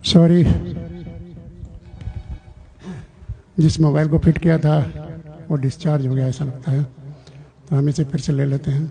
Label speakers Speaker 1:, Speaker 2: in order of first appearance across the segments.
Speaker 1: Sorry, जिस mobile को fit किया था वो डिस्चार्ज हो गया ऐसा लगता है, तो हम इसे फिर से ले लेते हैं।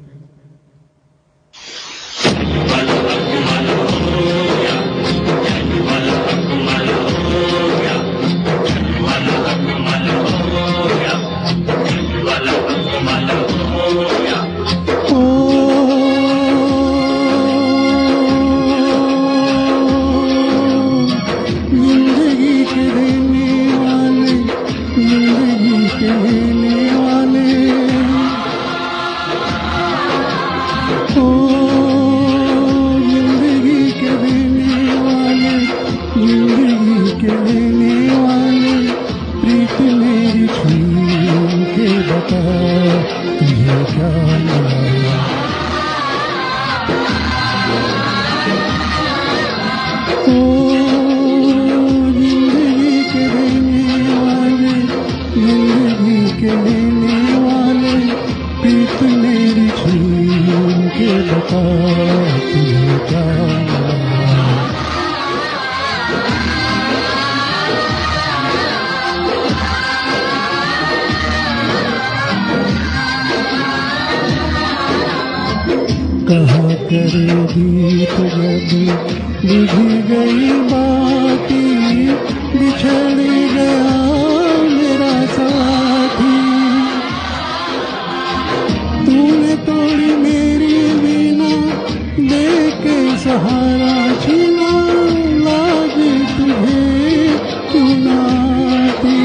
Speaker 1: कहा करेगी तो जब बुझ गई बाती, बिछड़ गया मेरा साथी। तूने तोड़ी मेरी मीना, दे के सहारा छीना, लाज तुझे क्यों ना आती।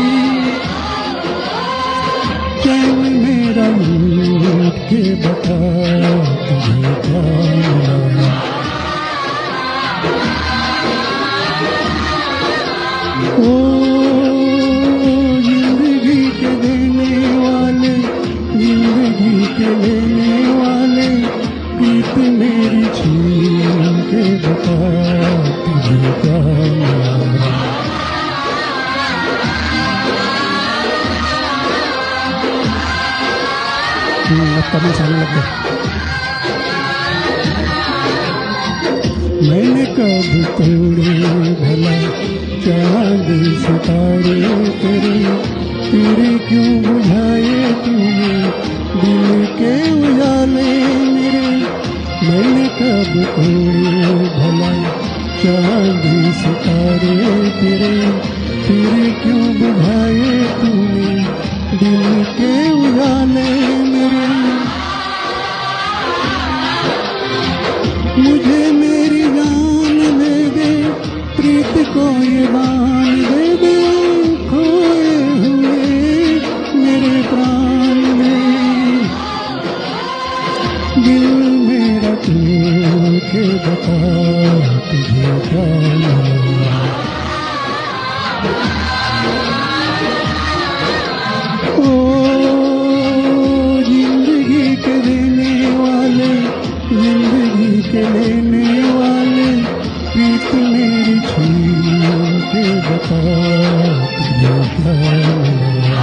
Speaker 1: चैन मेरा लूट के बता तुझे क्या मिला। ओ जिंदगी के देने वाले, जिंदगी के लेने वाले, प्रीत मेरी छीन के बता तुझे क्या मिला। कभी सारे लग गए। मैंने कब तोड़े भला चांद सितारे तेरे, तेरे क्यों बुझाए तूने दिल के उजाले मेरे। मैंने कब तोड़े भला चांद सितारे तेरे, तेरे क्यों बुझाए तूने दिल के उजाले मेरे। मुझे मेरी जान दे दे, प्रीत को ये दान दे दे, खोए हुए मेरे प्राण में। दिल मेरा तोड़ के बता तुझे क्या मिला। ओ जिंदगी के देने वाले, जिंदगी के लेने वाले, प्रीत मेरी छीन के बता तुझे क्या मिला।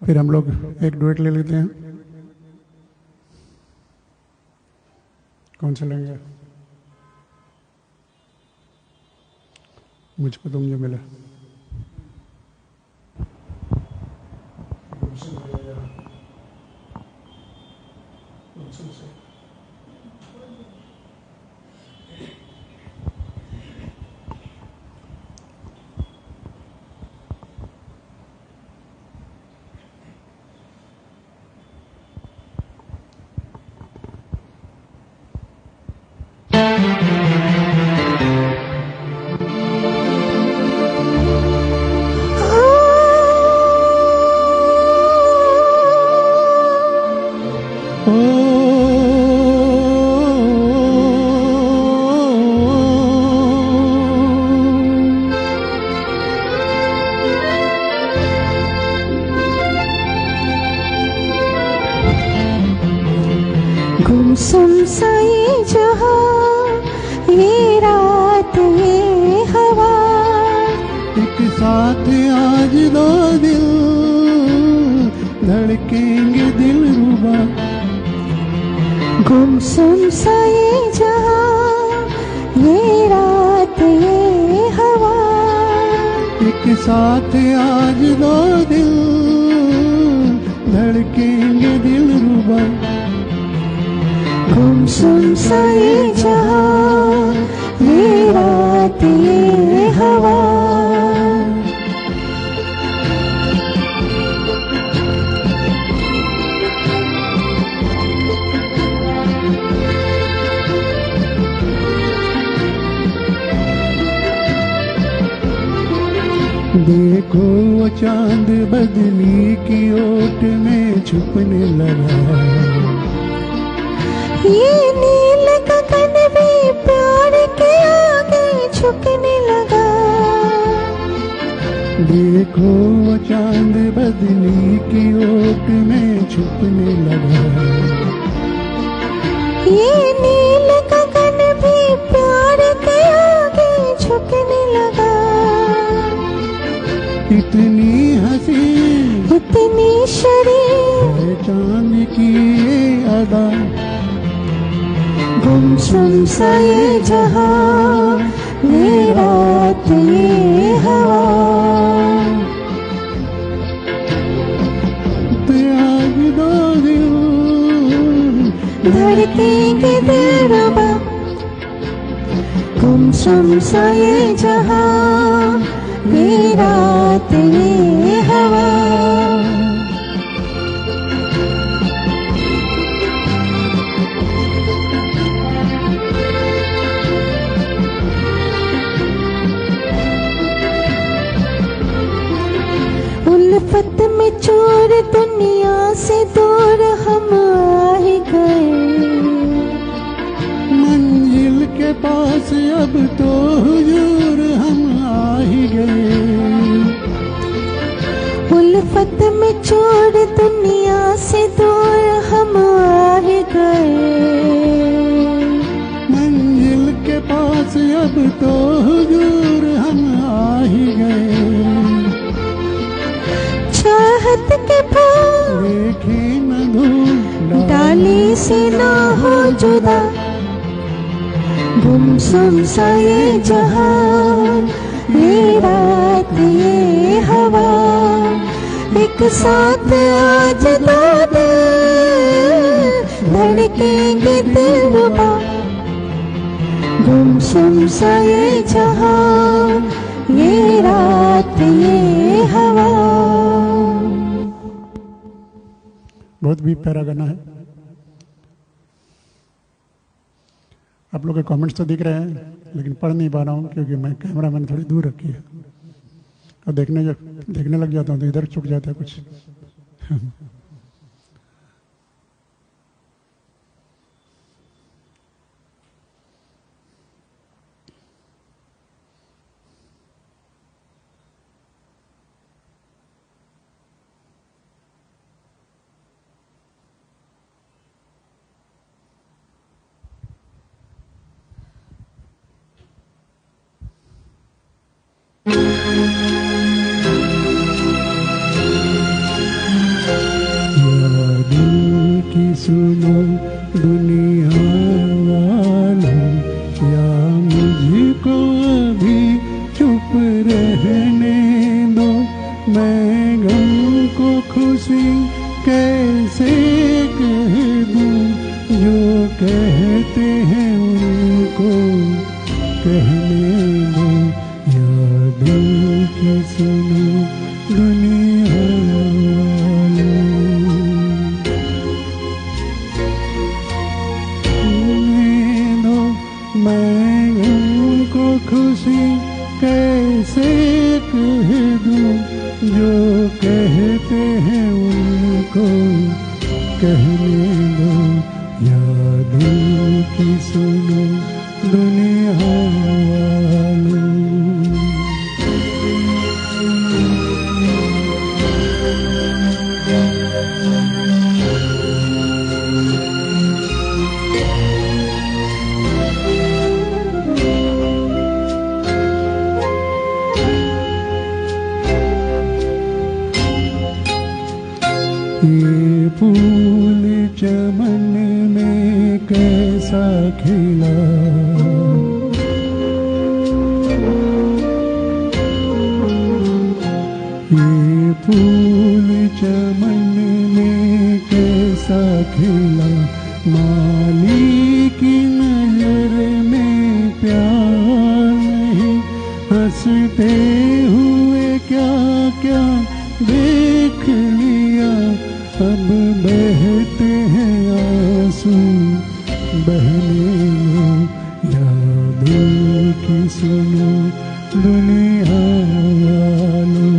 Speaker 1: फिर हम लोग एक डुएट ले लेते हैं। कौन सा लेंगे? मुझको तुम जो मिला।
Speaker 2: गुमसुम सा ये जहां, ये रात ये हवा,
Speaker 3: एक साथ आज दो दिल धड़केंगे दिलरुबा।
Speaker 2: गुमसुम सा ये जहां, ये रात ये हवा,
Speaker 3: एक साथ आज दो दिल धड़केंगे दिलरुबा।
Speaker 2: गुमसुम सा ये जहां, ये रात ये हवा।
Speaker 3: देखो वो चांद बदली की ओट में छुपने लगा।
Speaker 2: ये नील गगन भी प्यार के आगे झुकने लगा।
Speaker 3: देखो वो चांद बदली की ओट में छुपने लगा।
Speaker 2: ये नील गगन भी प्यार के आगे झुकने लगा।
Speaker 3: इतनी हंसी
Speaker 2: इतनी शरीफ
Speaker 3: है चांद की ये अदा।
Speaker 2: गुमसुम सा ये जहां, ये रात ये हवा,
Speaker 3: त्याग दो दिल
Speaker 2: धड़केंगे दिलरुबा। गुमसुम सा ये जहां, ये रात ये हवा। उल्फत में चोर दुनिया से दूर हम आ ही गए।
Speaker 3: मंजिल के पास अब तो हुजूर हम आ ही गए।
Speaker 2: उल्फत में चोर दुनिया से दूर हम आ ही गए।
Speaker 3: मंजिल के पास अब तो हुजूर हम आ ही गए।
Speaker 2: चाहत के भाव
Speaker 3: देखे न धूल
Speaker 2: डाली से ना हो जुदा। गुमसुम सा ये जहां, ये रात ये हवा, एक साथ आज दो दिल धड़केंगे दिलरुबा। गुमसुम सा ये जहां, ये रात ये हवा।
Speaker 1: बहुत भी प्यारा गाना है। आप लोग के कमेंट्स तो दिख रहे हैं, लेकिन पढ़ नहीं पा रहा हूँ क्योंकि मैं कैमरा मैंने थोड़ी दूर रखी है और देखने लग जाता हूँ तो इधर छुट जाता है कुछ।
Speaker 3: सुनो दुनिया वालों, या मुझको अभी चुप रहने दो। मैं गम को खुशी कैसे कह दूं, जो कहते हैं उनको कहने दो। या दिल की सुनो दुनिया खुशी कैसे कह दूं, जो कहते हैं उनको कहने दो। या दिल की सुनो दुनिया वालों। ये फूल चमन में कैसा खिला, ये फूल चमन में कैसा खिला, माली की नजर में प्यार नहीं, हंसते हुए क्या क्या देख लिया, अब बहते हैं आंसू बहने लो, यादों की सुनो दुनिया वालों।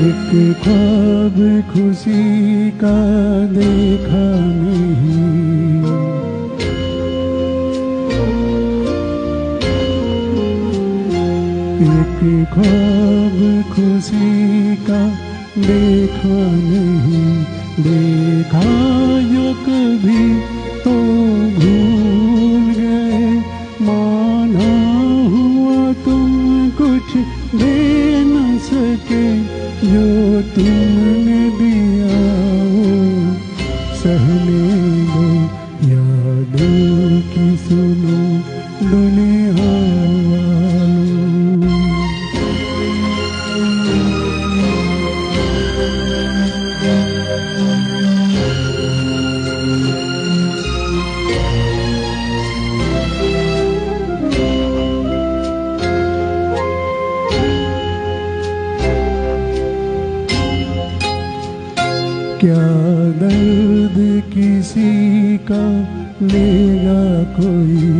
Speaker 3: एक ख्वाब खुशी का देखा नहीं, एक ख्वाब खुशी का देखा नहीं, देखा जो कभी तो भूल गए, माना हुआ तुम कुछ दे न सके, जो तुमने दिया वो सहने दो, यादों की सुनो दुनिया वालों। क्या दर्द किसी का लेगा कोई,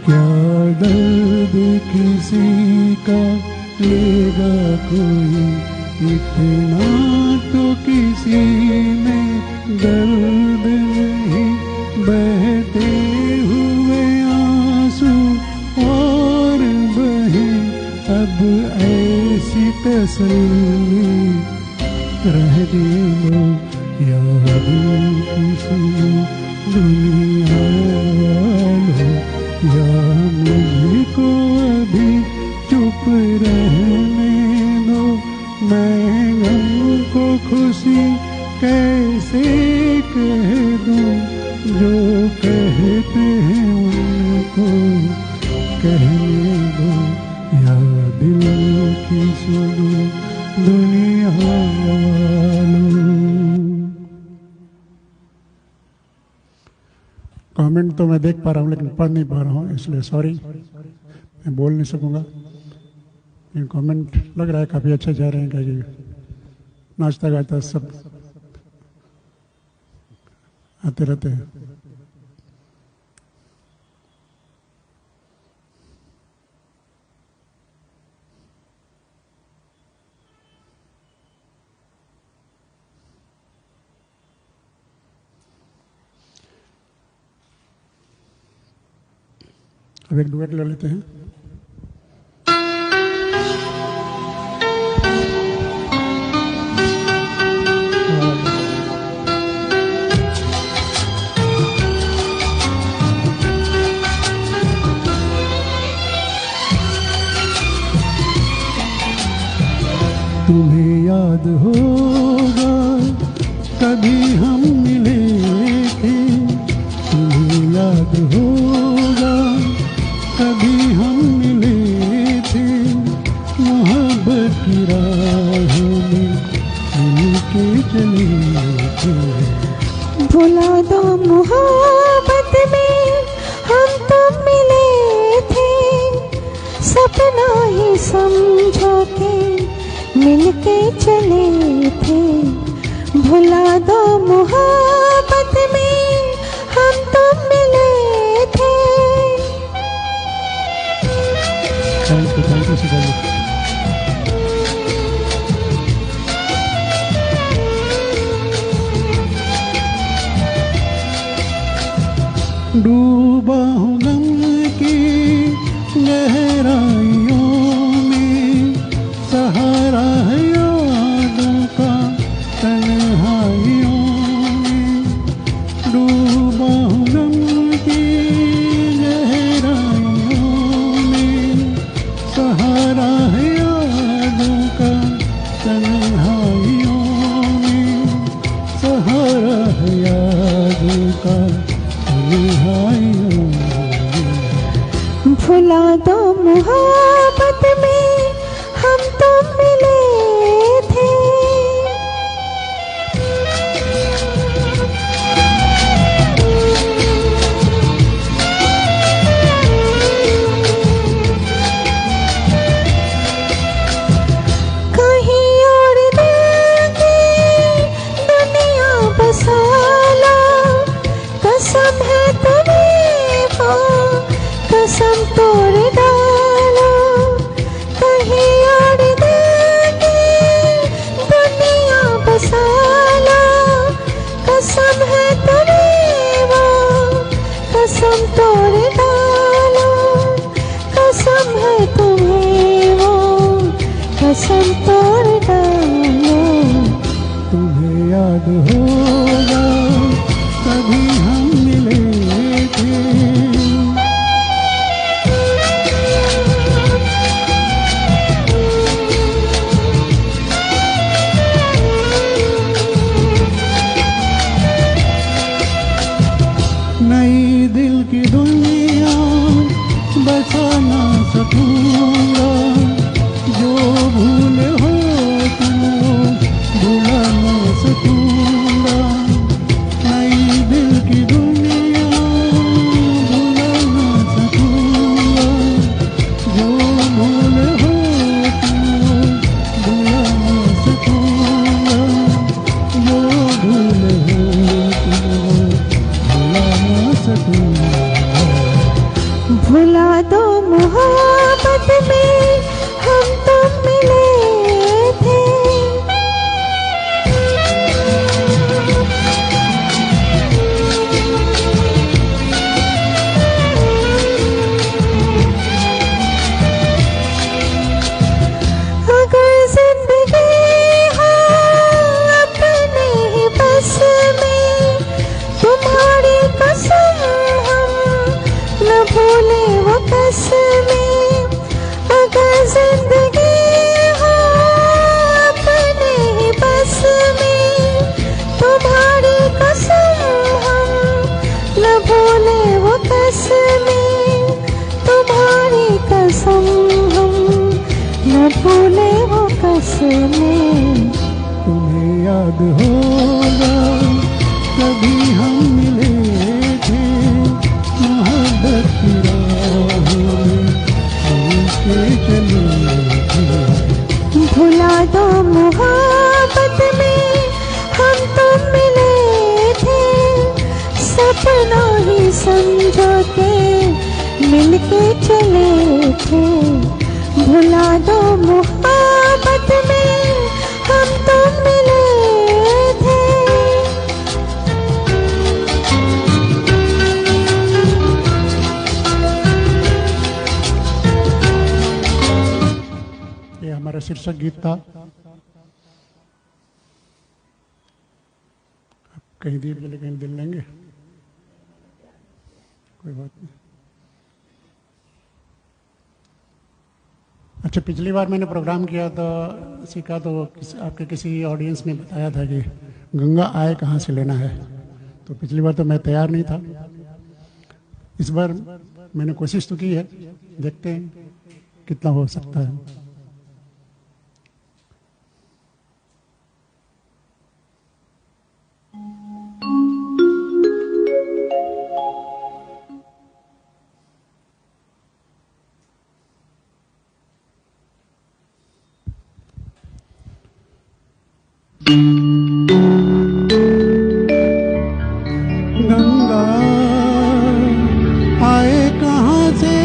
Speaker 3: क्या दर्द किसी का लेगा कोई, इतना तो किसी में दर्द नहीं, बहते हुए आंसू और बहे, अब ऐसी तसल्ली रहने लो, यादों की सुनो दुनिया वालों, या मुझको अभी चुप रहने दो, मैं गम को खुशी कैसे कह दूं, जो कहते हैं उनको कहने दो, या दिल की सुनो दुनिया वालों।
Speaker 1: कमेंट तो मैं देख पा रहा हूँ लेकिन पढ़ नहीं पा रहा हूँ, इसलिए सॉरी, मैं बोल नहीं सकूँगा। लेकिन कमेंट लग रहा है काफ़ी अच्छे जा रहे हैं, क्योंकि नाचता गाता सब आते रहते हैं। अब एक डुएट ले लेते हैं।
Speaker 3: तुम्हें याद होगा कभी हम मिले थे, तुम्हें याद होगा कभी हम मिले थे, मोहब्बत की राहों में मिलके चले थे।
Speaker 2: भुला दो मोहब्बत में हम तो मिले थे, सपना ही समझो के मिलके चले थे। भुला दो मोहब्बत में हम तो मिले थे।
Speaker 3: थैंक यू डूबा हूँ गम की गहराइयों में, सहारा है याद तन्हाइयों में सहारा है याद का तन्हाइयों में।
Speaker 2: भुला दो मोहब्बत में हम तो मिले थे, कहीं और दिल की दुनिया बसा लो, कसम है तुम्हें वो कसम तोड़ डालो। कहीं और दिल की दुनिया बसा लो, कसम है तुम्हें वो कसम तोड़ डालो। कसम है तुम्हें वो कसम तोड़ डालो।
Speaker 3: तुम्हें याद होगा कभी हम मिले थे, नई दिल की दुनिया बसा ना सकूंगा, जो भूल हो तुम भुला ना सकूंगा। नई दिल की दुनिया भुला ना सकूंगा, जो भूल हो तुम भुला ना सकूंगा। जो भूल हो तुम भुला ना सकूंगा।
Speaker 2: भुला दो मोहब्बत में हम तो मिले थे, अगर जिंदगी हो अपने ही बस में, तुम्हारी कसम हम न भूले वो कसमें। अगर जिंदगी हो अपने ही बस में, तुम्हारी कसम हम न भूले वो कसमें। तुम्हारी कसम हम न भूले वो कसमें।
Speaker 3: तुम्हें याद होगा कभी हम मिले थे, मोहब्बत की राहों में चल के चले थे।
Speaker 2: भुला दो मोहब्बत में हम तो मिले थे, सपना ही समझो के मिलके चले थे। भुला दो मोहब्बत में हम तो मिले थे।
Speaker 1: ये हमारा शीर्षक गीत था। कहीं दिल के लिए कहीं दिल लेंगे, कोई बात नहीं। अच्छा, पिछली बार मैंने प्रोग्राम किया तो सीखा तो आपके किसी ऑडियंस ने बताया था कि गंगा आए कहाँ से लेना है, तो पिछली बार तो मैं तैयार नहीं था। इस बार मैंने कोशिश तो की है, देखते हैं कितना हो सकता है।
Speaker 3: गंगा आए कहाँ से,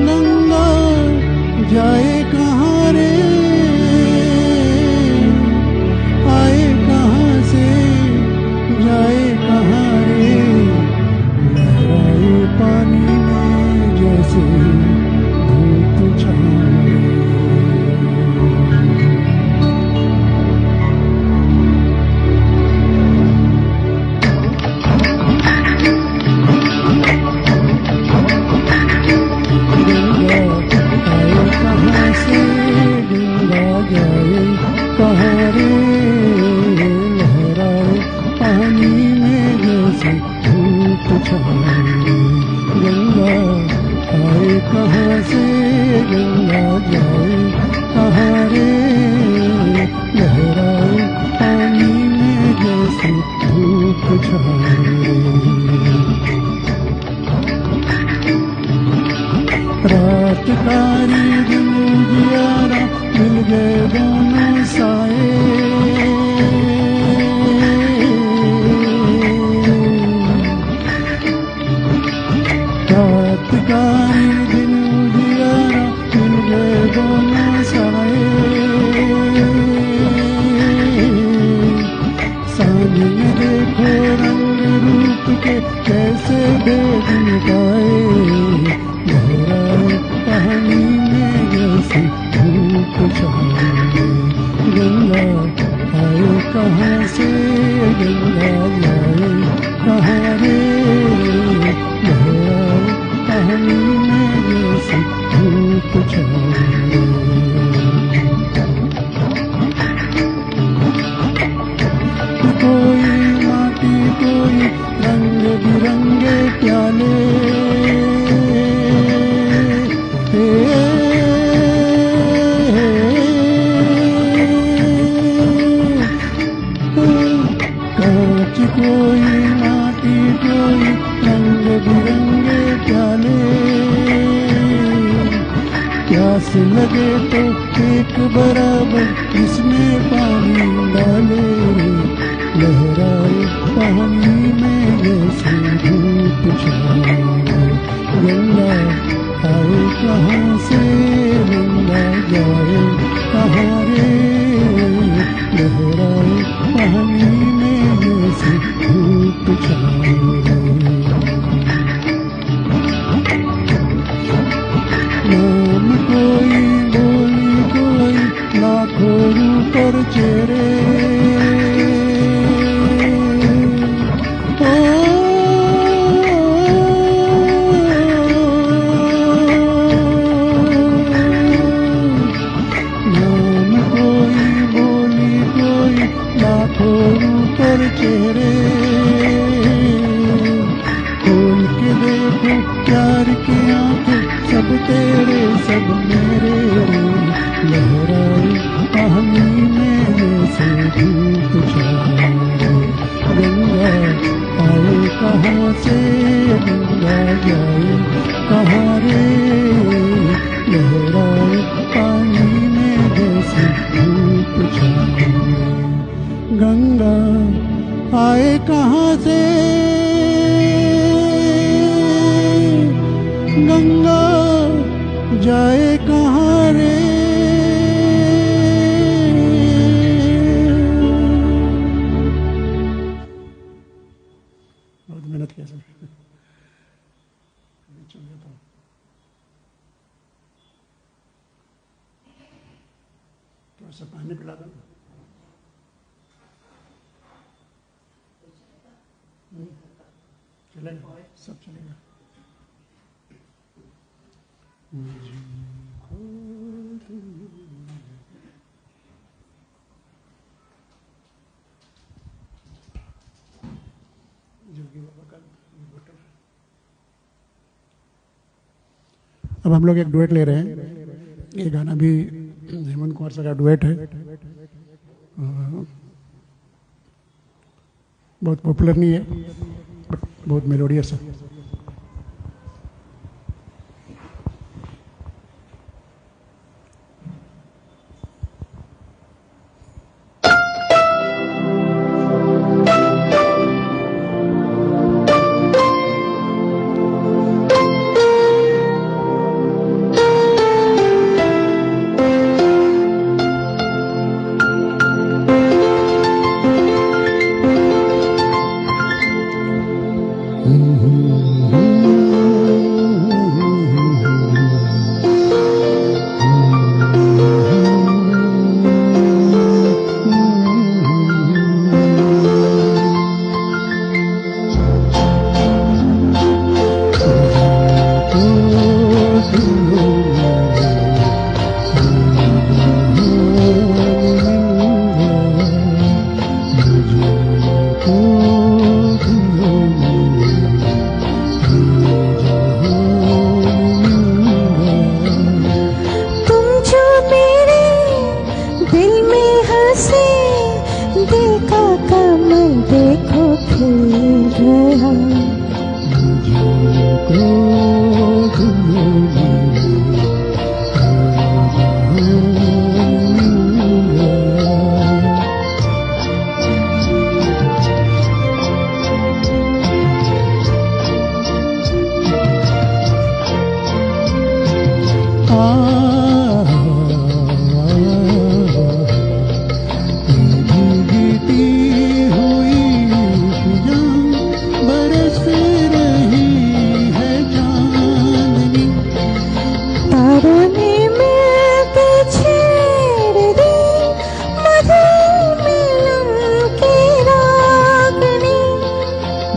Speaker 3: गंगा जाए कहाँ रे, आए कहाँ से जाए कहाँ रे, लहराए पानी में जैसे धूप छाए। गंगा जाए कहाँ रे, लहराए पानी में जैसे धूप छाए। रात कारी दिन उजियारा मिल गए दोनों साए। रात कारी दिन उजियारा मिल गए दोनों साए। सांझ में देखो रंग रूप के कैसे भेद मिटाए। पानी में जैसे धूप छाए। गंगा आए कहाँ से, गंगा जाए कहाँ रे, लहराए पानी में जैसे धूप छाए। कोई माटी कोई रंग बिरंगे प्याले, कांच कोई माटी कोई रंग बिरंगे प्याले। प्यास लगे तो एक बराबर इसमें पानी डाले। लहराए पानी में जैसे धूप छाए। गंगा आए कहाँ से, गंगा जाए कहाँ रे, लहराए पानी में जैसे धूप छाए। नाम कोई बोली कोई लाखों रूपर चेहरे। पर चेहरे खोल के देखो प्यार की आंखें, सब तेरे सब मेरे। लहराए पानी में जैसे धूप छाए। गंगा आए कहाँ से, गंगा जाए कहाँ रे, लहराए पानी में जैसे धूप छाए। गंगा आए कहाँ से, गंगा जाए कहाँ रे। बहुत मेहनत किया सर। थोड़ा सा पानी पिला दो। चलेगा, सब चलेगा। अब हम लोग एक डुएट ले रहे हैं। ये गाना भी हेमंत कुमार सर का डुएट है। बहुत पॉपुलर नहीं है, बट बहुत मेलोडियस है।
Speaker 2: खिल गया।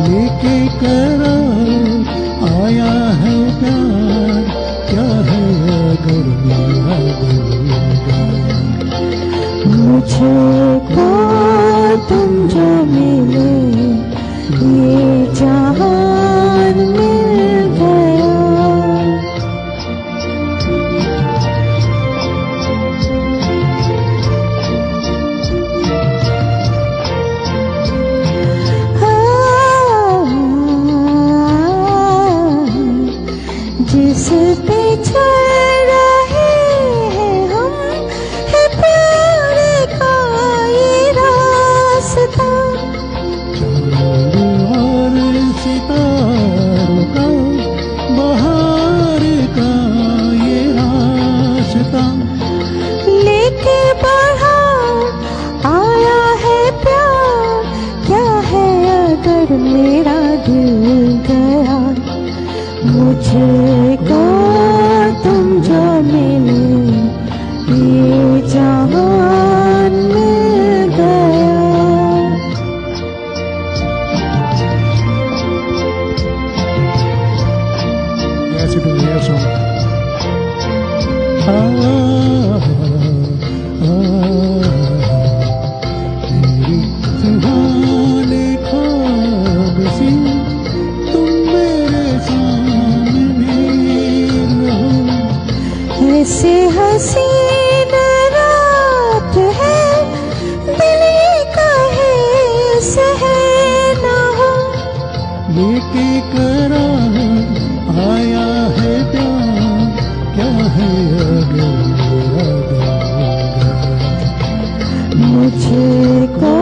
Speaker 3: लेके करार आया है प्यार, क्या है अगर मेरा दिल
Speaker 2: मुझको तुम जो मिले ये जहान मिल गया। जिस पे चल रहे हैं हम है प्यार का ये रास्ता।
Speaker 3: चांद और सितारों का बहार का ये रास्ता
Speaker 2: लेके बढ़ा आया है प्यार, क्या है अगर मेरा दिल गया। मुझको तुम जो मिले ये जहान मिल गया।
Speaker 3: Yes, it is your song. तेरी सुहाने ख्वाब सी तुम मेरे सामने रहो।
Speaker 2: ऐसे हसीन रात है दिल कहे सहे ना हो।
Speaker 3: लेके करार आया है प्यार, क्या है अगर मेरा दिल।
Speaker 2: मुझको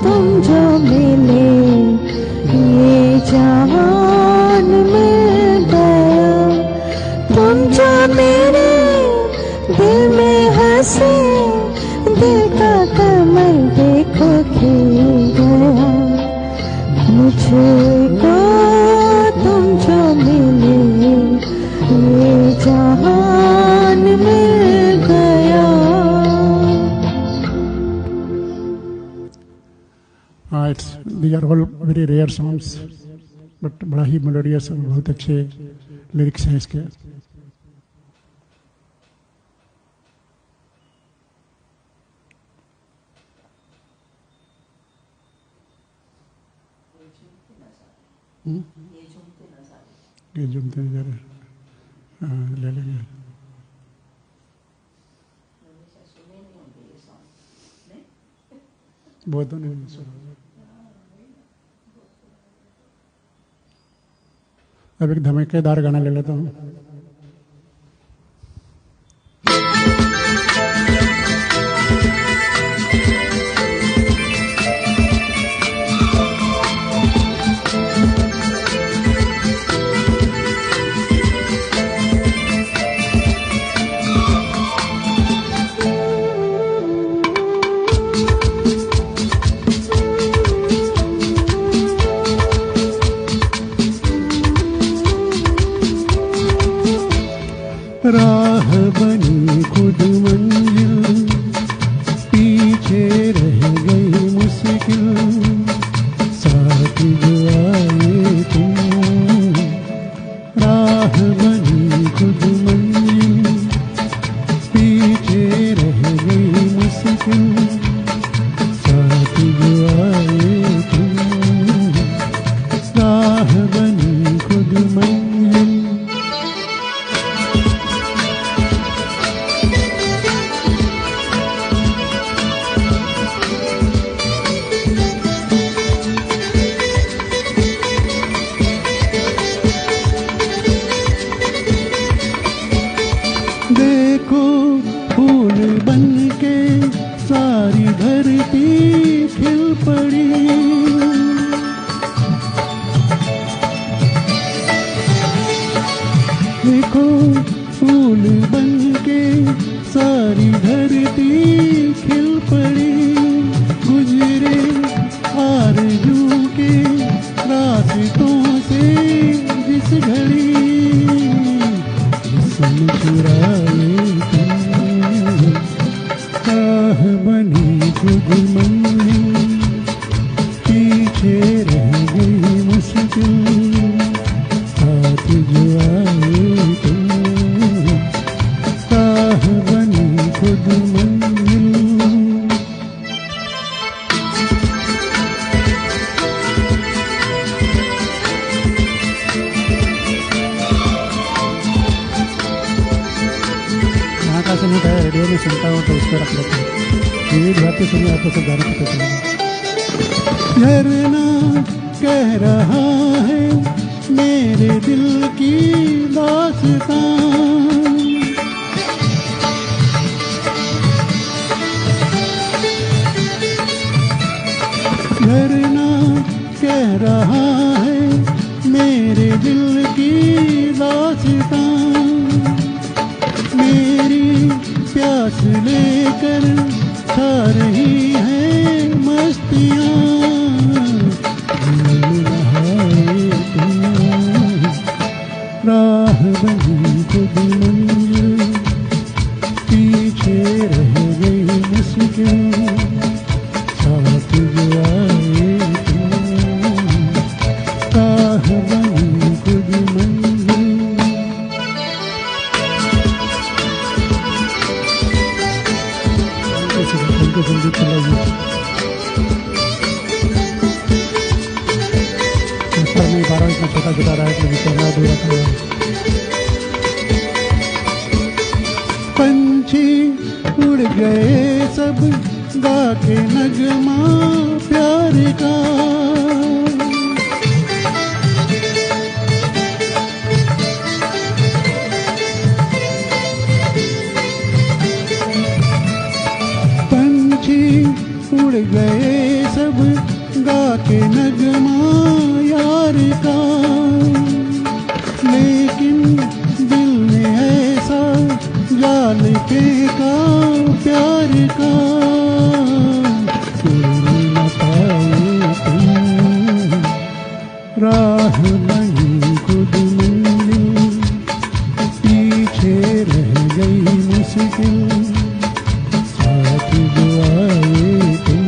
Speaker 2: तुम जो मिले ये जहान मिल गया। तुम जो मेरे दिल में हंसे, दिल का कमल देखो खिल गया। मुझको तुम जो मिले ये जहान मिल गया।
Speaker 3: These are all very rare songs, but बड़ा ही मेलोडियस और बहुत अच्छे लिरिक्स हैं इसके। ये झूमते नजर ले लेंगे। बहुत तो नहीं सुना। अब एक धमाकेदार गाना ले लेता हूँ। राह बनी खुद मंजिल, पीछे रह गई मुश्किल, साथ जो आए तुम। राह बनी खुद मंजिल, पीछे रह गई मुश्किल, साथ जो आए तुम। राह बनी खुद मंजिल।
Speaker 1: देखो फूल बन के सारी धरती खिल पड़ी। देखो फूल बन के सारी धरती खिल पड़ी। गुजरे आरज़ू के रास्तों से जिस घड़ी जिस्म चुराए तुम, राह बनी खुद मंजिल, पीछे रह गई मुश्किल, साथ जो आए तुम, राह बनी खुद मंजिल। यहाँ से नहीं था, रेडियो में सुनता हूँ तो उस पर रख लेता हूँ। विविध भारती सुनिए, आपको सब गाने पता चलेगा। झरना कह रहा है मेरे दिल की दास्तां, झरना कह रहा है मेरे दिल की दास्तां, मेरी प्यास लेकर छा रही है मस्तियाँ, राह बनी खुद मंजिल, पीछे रह गई मुश्किल, साथ जो आए तुम, राह बनी खुद मंजिल। संगीत चलाइए पर नहीं पा रहा, इतना छोटा छोटा रहा है कि कहना अधूरा था। पंछी उड़ गए सब गा के नगमा प्यार का, उड़ गए सब गा के नगमा यार का, लेकिन दिल में ऐसा जाल फेंका प्यार का, सुन न पाए तुम, राह बनी खुद मंजिल, पीछे रह गई मुश्किल, साथ जो आए तुम,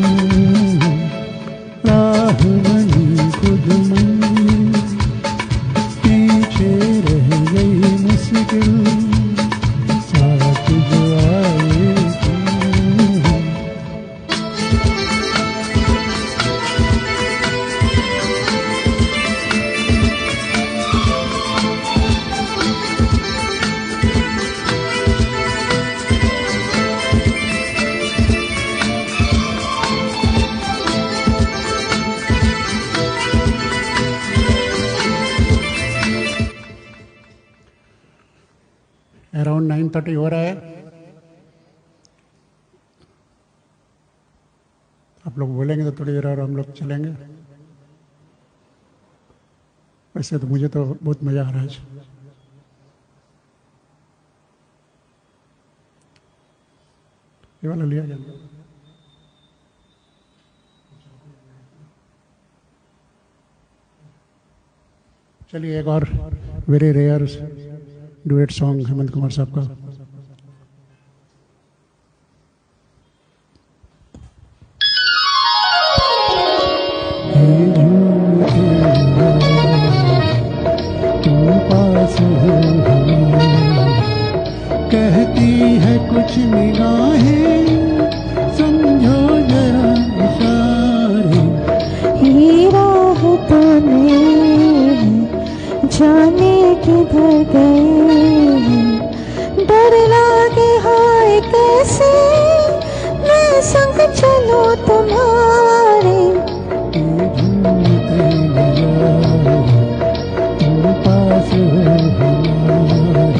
Speaker 1: राह बनी खुद मंजिल, पीछे रह गई मुश्किल, साथ जो आए तुम। अराउंड 9:30 हो रहा है। आप लोग बोलेंगे तो थोड़ी देर और हम लोग चलेंगे। वैसे तो मुझे तो बहुत मज़ा आ रहा है। ये वाला लिया जाए। चलिए एक और very rare duet song Hemant Kumar साहब का। कहती है कुछ निगाहें, समझो जरा इशारे,
Speaker 2: ये राह तो नहीं जाने किधर गए, डर लागे हाय कैसे मैं संग चलूं तुम्हारे,
Speaker 1: झूमते नजारे तुम पास हो हमारे।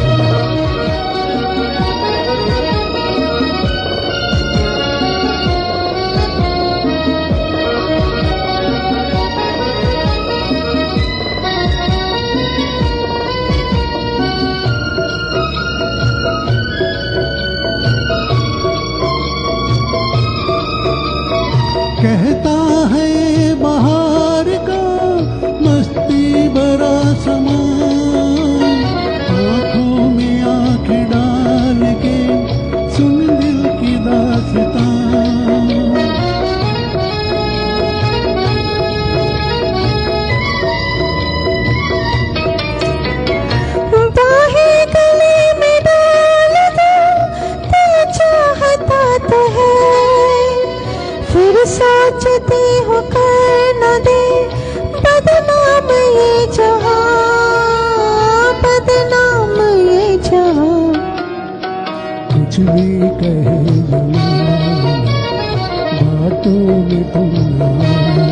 Speaker 3: कुछ भी कहे जमाना, बातों में तुम ना आना।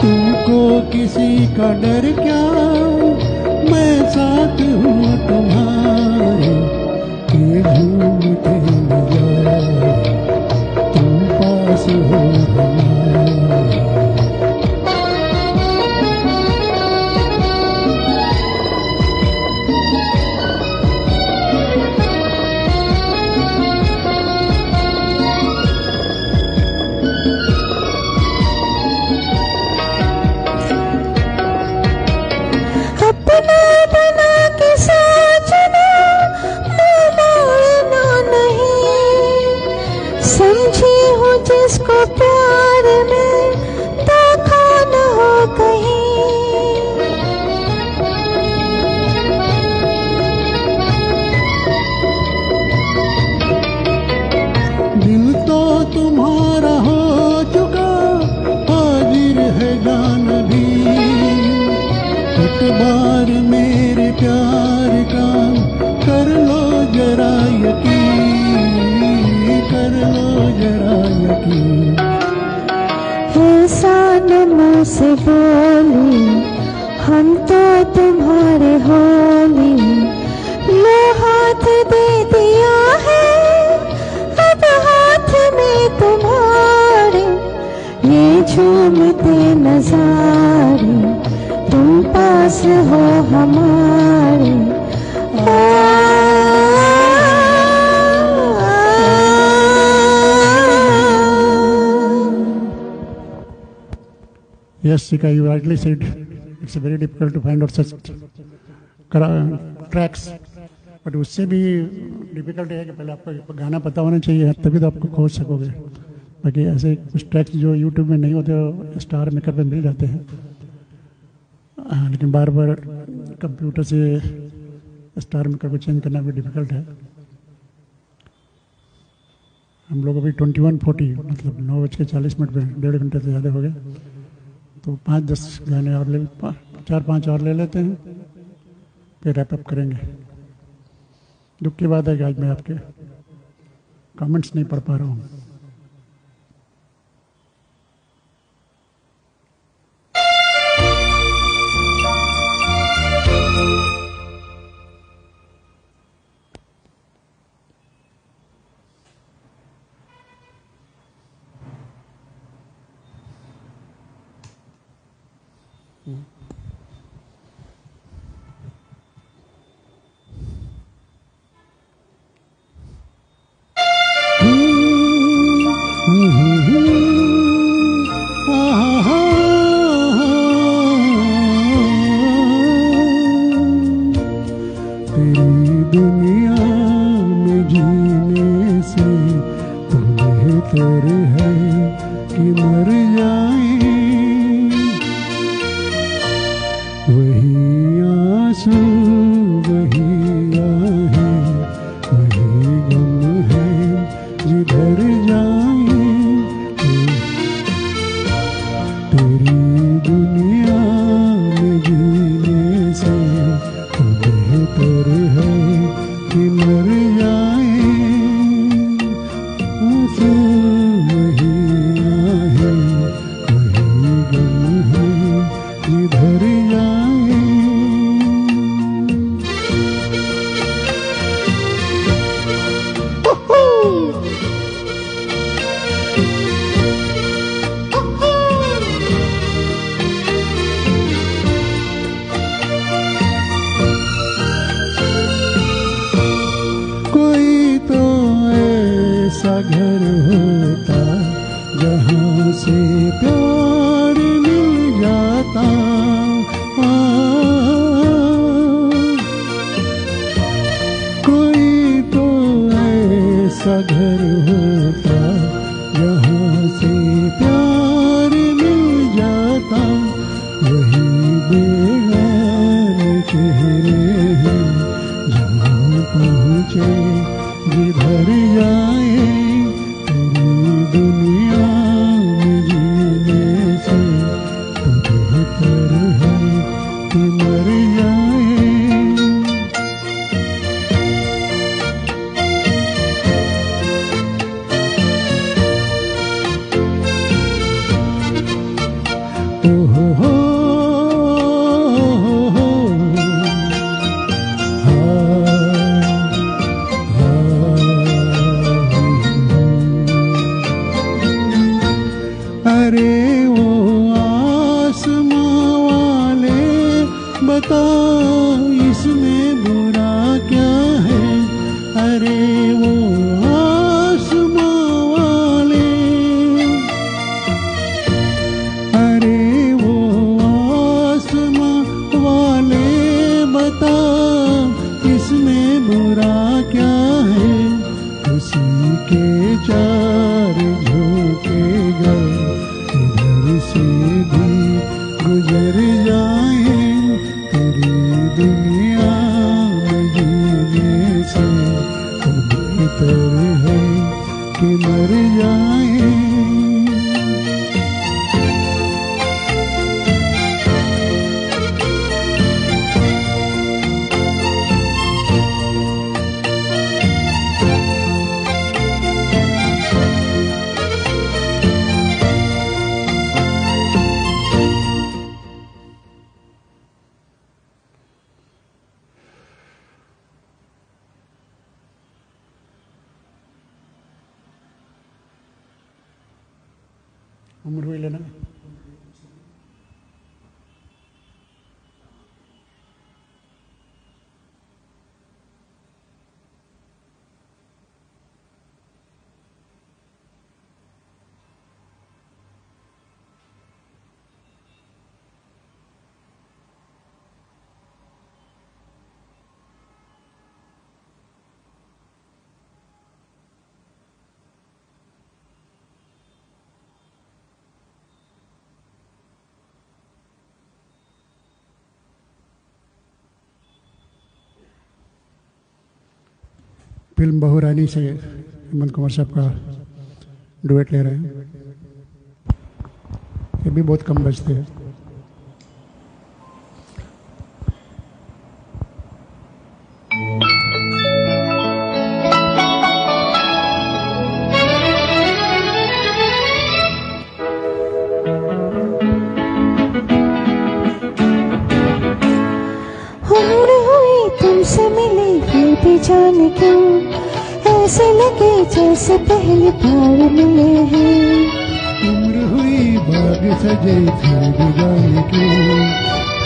Speaker 3: तुमको किसी का डर क्या, मैं साथ हूँ तुम्हारे। ये झूमते नजारे तुम पास हो हमारे।
Speaker 2: अपना बना के सोचना, मोड़ना नहीं। समझी हूँ जिसको प्यार में धोखा न हो कहीं।
Speaker 3: दिल तो तुम्हारा हो चुका, हाजिर है जान भी। एक बार मेरे प्यार का कर लो जरा यकीन, कर लो जरा यकीन।
Speaker 2: मुँह से बोली हम तो तुम्हारे होली। लो हाथ दे दिया है अब हाथ में तुम्हारे। ये झूमते नजारे तुम पास हो हमारे।
Speaker 1: Yes, Sika, you rightly said it's very difficult to find out such tracks. But उससे भी डिफिकल्ट है कि पहले आपको गाना पता होना चाहिए, तभी तो आपको खोज सकोगे। बाकी ऐसे कुछ ट्रैक्स जो यूट्यूब में नहीं होते वो स्टार मेकर पे मिल जाते हैं। हाँ, लेकिन बार बार कंप्यूटर से स्टार मेकर को चेंज करना भी डिफिकल्ट है। हम लोग अभी 21:40 मतलब 9:40 पे 1.5 घंटे से ज़्यादा हो गए, तो 5-10 गाने और 4-5 और ले लेते हैं, फिर रैप अप करेंगे। दुख की बात है कि आज मैं आपके कमेंट्स नहीं पढ़ पा रहा हूँ।
Speaker 3: वो आसमां वाले, अरे वो आसमां वाले बता इसमें बुरा क्या है, उसी के चार झोंके गए इधर से भी गुजर जाए, तेरी दुनिया में जीने से तो बेहतर है कि मर जाए। उम्र हुई लेना। फिल्म बहुरानी से हेमंत कुमार साहब का डुएट ले रहे हैं, ये भी बहुत कम बजते हैं।
Speaker 2: उम्र हुई तुमसे मिले फिर भी जाने क्यों ऐसे लगे जैसे पहली बार मिले हैं।
Speaker 3: उम्र हुई बाग सजे फिर भी जाने क्यों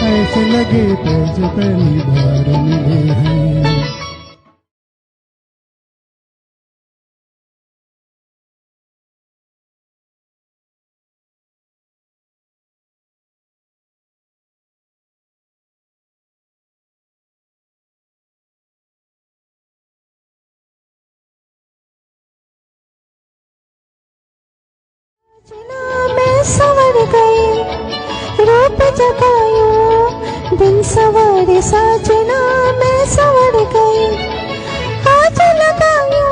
Speaker 3: ऐसे लगे जैसे पहली बार मिले हैं।
Speaker 2: मैं संवर गई रूप जगायो बिन सवारे साजना, मैं संवर गई हाथ लगायो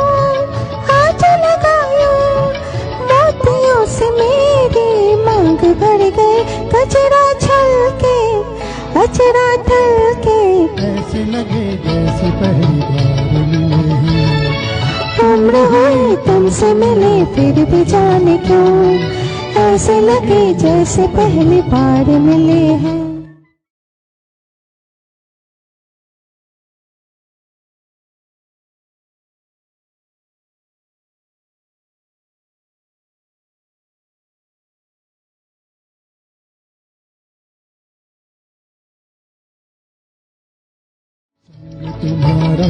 Speaker 2: मोतियों से मेरी मांग भर गई, कचरा छलके अचरा ढलके
Speaker 3: ऐसे लगे जैसे पहली बार मिले हैं।
Speaker 2: उम्र हुई तुमसे मिले फिर भी जाने क्यों ऐसे लगे जैसे पहली बार मिले हैं।
Speaker 3: तुम्हारा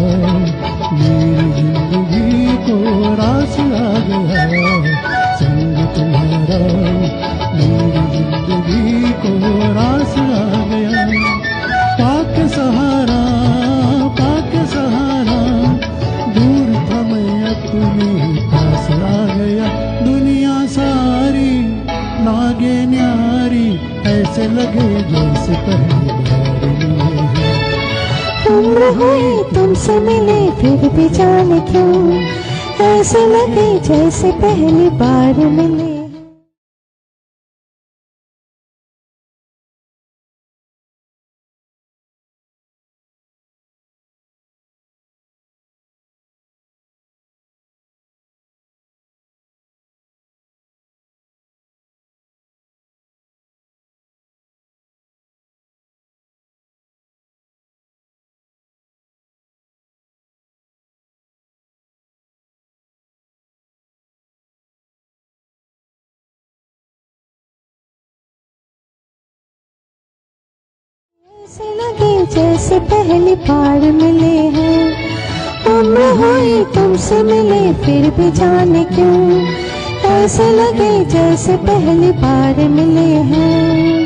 Speaker 3: मेरी जिंदगी को रास आ गया, संग तुम्हारा मेरी जिंदगी को रास आ गया। पाक सहारा दूर था मैं अपने पास आ गया। दुनिया सारी लागे न्यारी ऐसे लगे जैसे पहली बार मिले हैं।
Speaker 2: उम्र हुई तुमसे मिले फिर भी जाने क्यों ऐसे लगे जैसे पहली बार मिले। ऐसे लगे जैसे पहली बार मिले हैं। उम्र हुई तुमसे मिले फिर भी जाने क्यों ऐसे लगे जैसे पहली बार मिले हैं।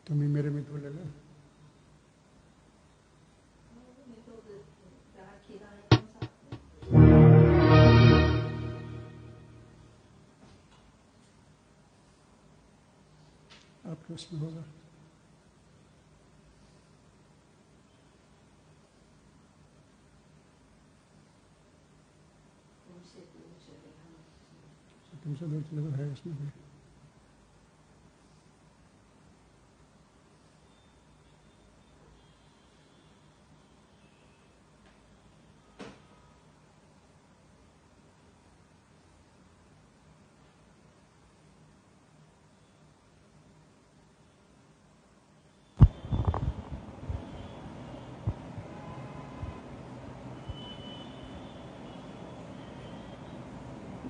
Speaker 1: तुम्ही मेरे मित्र ले लो. आपके उसमें होगा. तुमसे दूर चले तो है उसमें भी.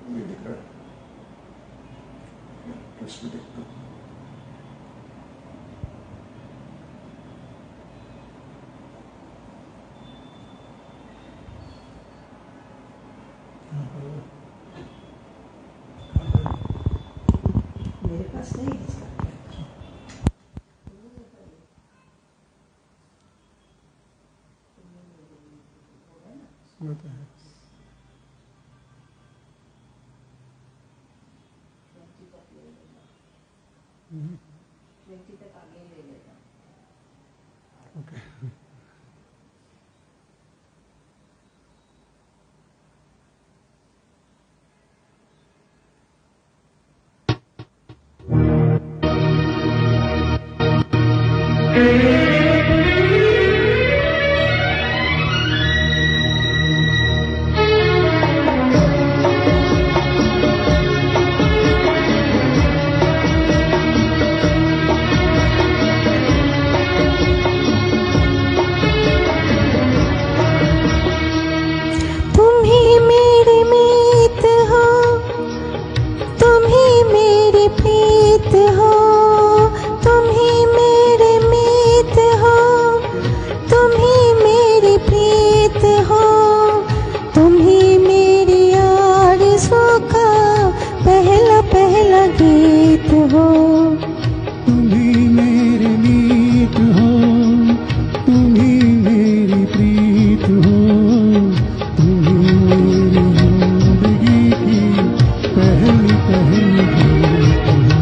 Speaker 1: ये दिख रहा है. इसमें देखता हूँ.
Speaker 4: मेरे पास नहीं है इसका.
Speaker 1: वो तो है. ओके.
Speaker 2: तुम ही मेरे मीत हो, तुम ही मेरी प्रीत हो, तुम ही मेरे मीत हो, तुम ही मेरी प्रीत हो, तुम ही मेरी आरज़ू का पहला पहला गीत हो.
Speaker 3: तुम ही मेरे मीत हो, तुम ही मेरी प्रीत हो, तुम ही मेरी जिंदगी की पहली पहली जीत हो.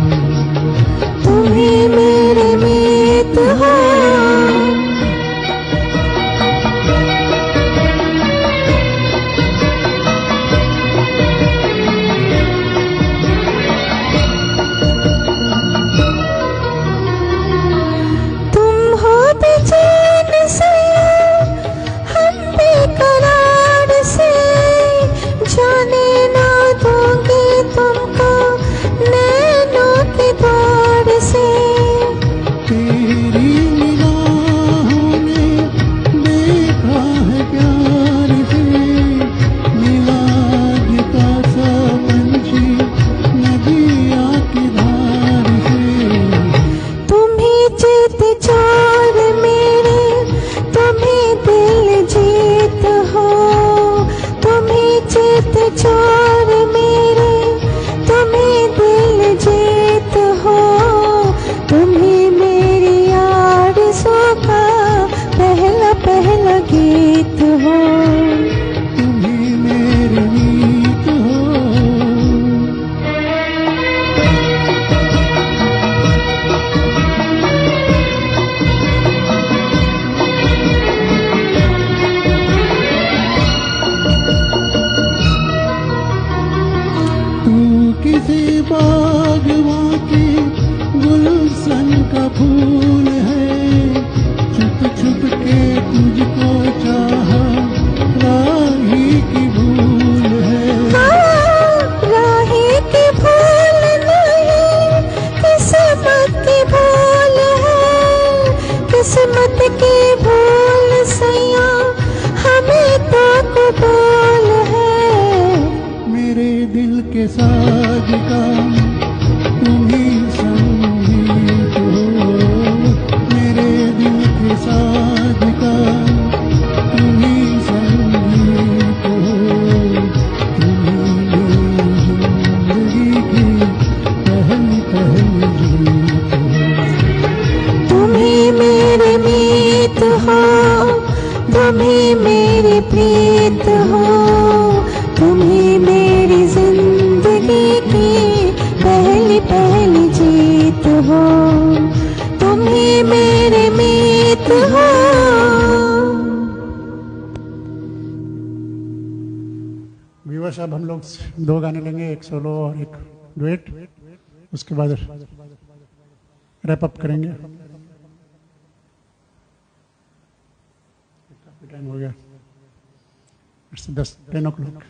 Speaker 2: तुम ही मेरे मीत हो. तुम हो बेचैन से, हम बेकरार से, जाने ना दूंगी तुमको नैनों के द्वार से.
Speaker 3: तेरी निगाहों ने देखा है प्यार से, मिलाद का सा पंछी नदिया की धार से.
Speaker 2: तुम ही चित चोर मेरे, तुम ही दिल जीत हो, तुम ही चित चोर मेरे, तुम ही दिल जीत हो, तुम ही मेरी आरज़ू का पहला पहला गीत हो.
Speaker 3: तुम ही मेरे मीत हो. तू किसी बागवां के गुलशन का फूल है, छुप छुप के तुझको चाहा राही की भूल है.
Speaker 2: राही की भूल नहीं, किस्मत की भूल है, किस्मत की भूल सैया हमें तो कबूल है.
Speaker 3: मेरे दिल के साज का तुम ही संगीत हो, मेरे दिल के साज का तुम ही संगीत हो, तुम ही मेरी जिंदगी की पहली पहली जीत हो.
Speaker 2: बात हो।
Speaker 1: व्यूअर्स, अब हम लोग 2 गाने लेंगे, एक सोलो और एक डुएट, उसके बाद रैप अप करेंगे। काफी टाइम हो गया, 10 o'clock।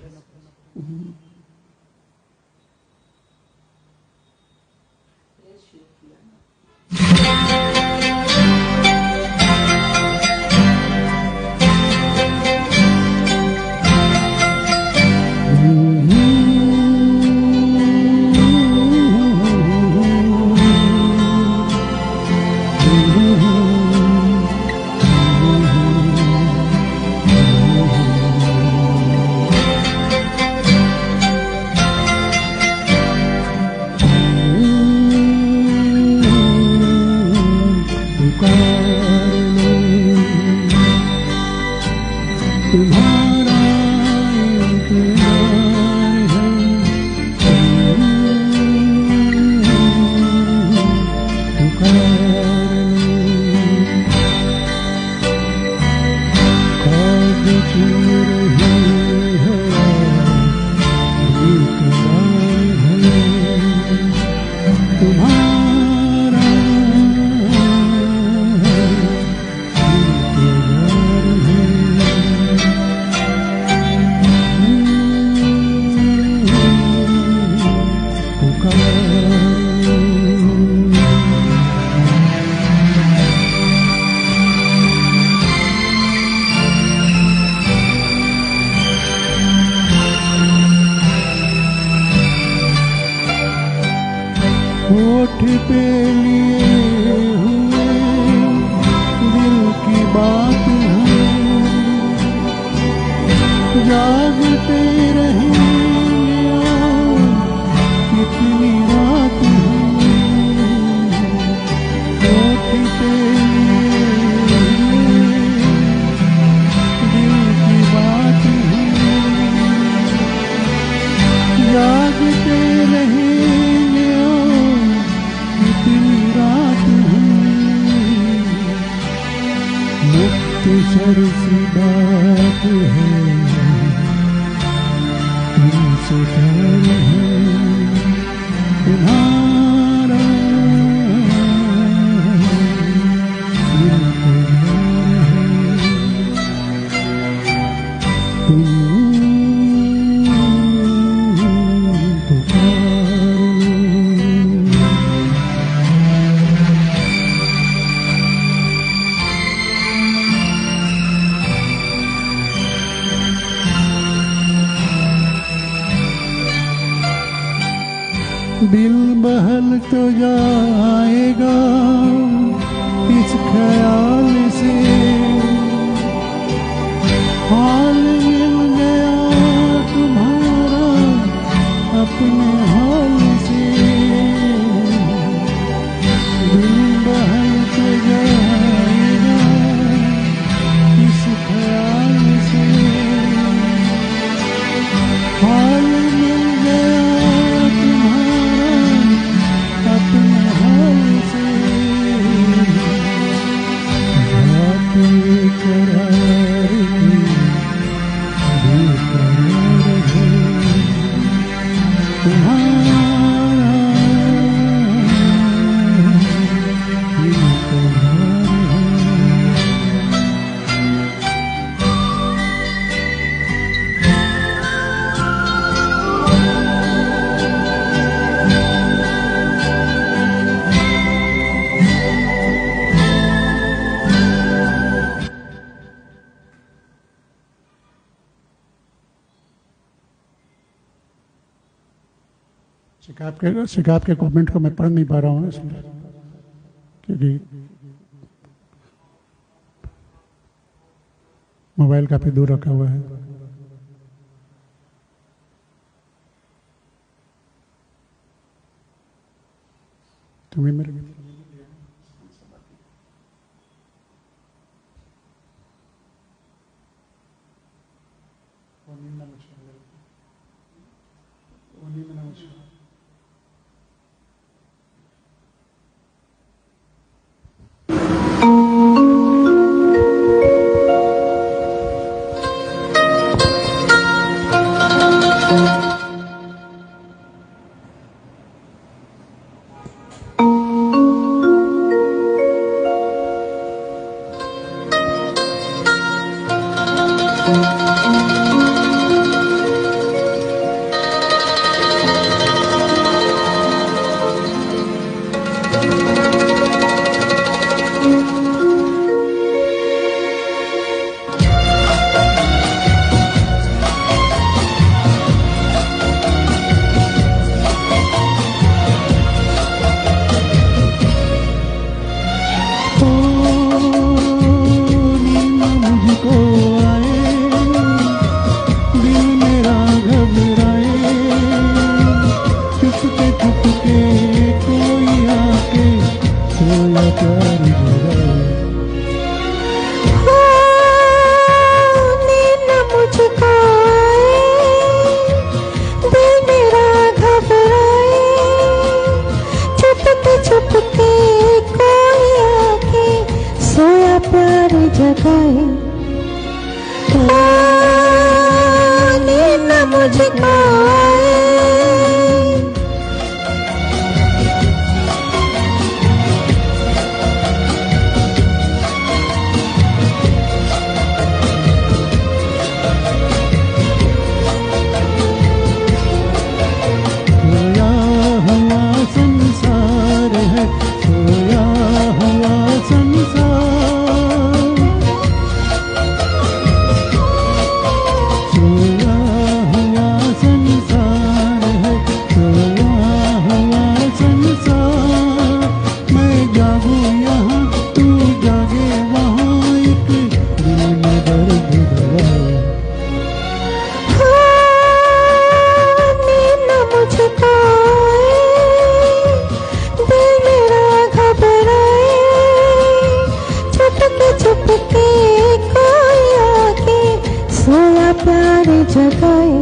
Speaker 3: तुम्हारा इंतजार है, पुकार ख्वाब चुन रही है, बेकरार है तुम्हारा होठ पे लिए हुए दिल की बात है, जागते रहेंगे कितनी रात है। होठ पे लिए दिल की बात है, जागते रहेंगे कितनी रात है। मुख्तसर सी बात है, तुमसे प्यार है तुम्हारा इंतजार है। तुम पुकार दिल बहल तो जाएगा इस ख्याल से, हाल मिल गया तुम्हारा अपने हाल से। दिल बहल तो जाएगा इस ख्याल से, हाल मिल गया अपने हाल से। बातें करार की बेकरार है तुम्हारा इंतजार है।
Speaker 1: शिकायत के कमेंट को मैं पढ़ नहीं पा रहा हूँ, इसलिए क्योंकि मोबाइल काफी दूर रखा हुआ है। तुम्हें मेरे
Speaker 3: प्यार जगाए।
Speaker 2: नींद न मुझको आए, दिल मेरा घबराए, चुपके चुपके कोई आके सोया प्यार जगाए। नींद न मुझको आए।
Speaker 3: सोया हुआ संसार है, सोया हुआ संसार, सोया हुआ संसार है, सोया हुआ संसार। मैं जागूं यहाँ तू जागे वहाँ, एक दिल में दर्द दबाए।
Speaker 2: नींद न मुझको आए, दिल मेरा घबराए, चुपके चुपके कोई आके सोया प्यार जगाए।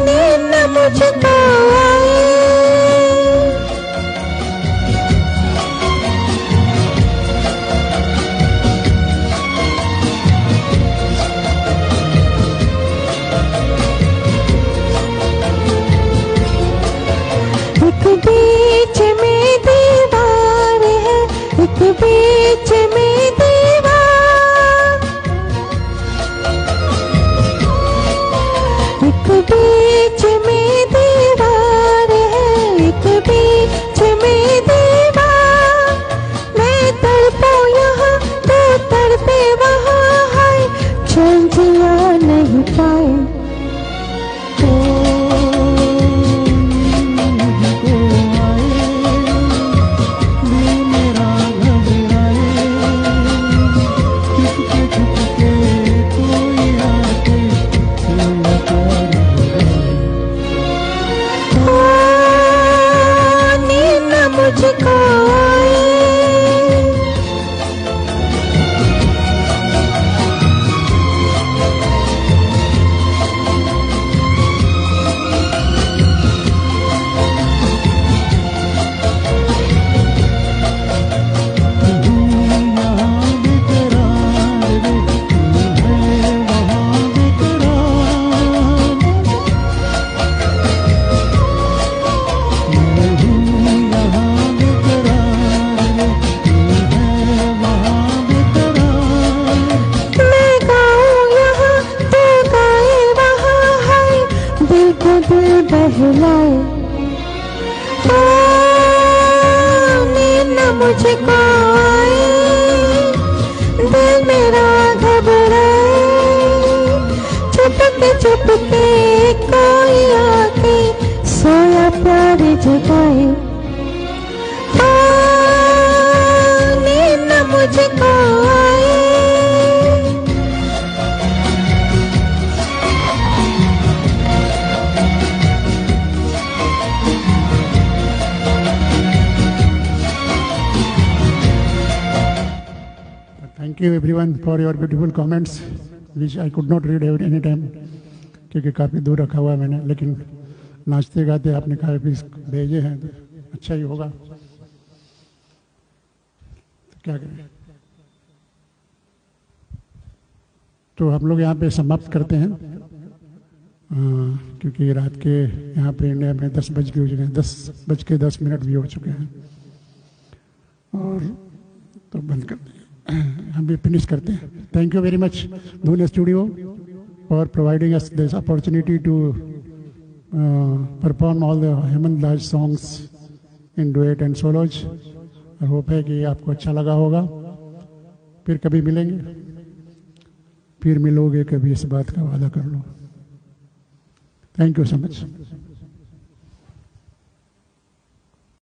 Speaker 2: नींद न मुझको आए। एक बीच में दीवार है, एक बीच में दीवार, एक बीच में दीवार है, एक बीच में दीवार। मैं तड़पूं यहाँ तो तड़पे वहाँ, है चैन जिया नहीं पाए।
Speaker 3: मुझको आए, दिल मेरा घबराए, चुपके चुपके कोई आके सोया प्यार जगाए।
Speaker 2: नींद न मुझको आए।
Speaker 3: यहाँ बेकरार रे, तू है वहाँ बेकरार। मैं हूँ यहाँ बेकरार रे, तू है वहाँ बेकरार।
Speaker 2: मैं गाऊं यहाँ तो गाए वहाँ, है दिल को दिल बहलाए। नींद न मुझको आए, दिल मेरा घबराए, चुपके चुपके कोई आके सोया प्यार जगाए। नींद न मुझको आए।
Speaker 1: Thank you everyone for your beautiful comments, which I could not read any time, क्योंकि काफ़ी दूर रखा हुआ है मैंने, लेकिन नाचते गाते आपने कहा भी भेजे हैं तो अच्छा ही होगा, तो क्या करें। तो हम लोग यहाँ पे समाप्त करते हैं, क्योंकि रात के यहाँ पे इंडिया में 10 बज के हो चुके हैं, 10:10 भी हो चुके हैं, और तो बंद करते हैं, हम भी फिनिश करते हैं। Thank you very much Dhun studio for providing us this opportunity to perform all the Hemant Das songs in duet and solos. और होप है कि आपको अच्छा लगा होगा। फिर कभी मिलेंगे, फिर मिलोगे कभी, इस बात का वादा कर लो। Thank you so much.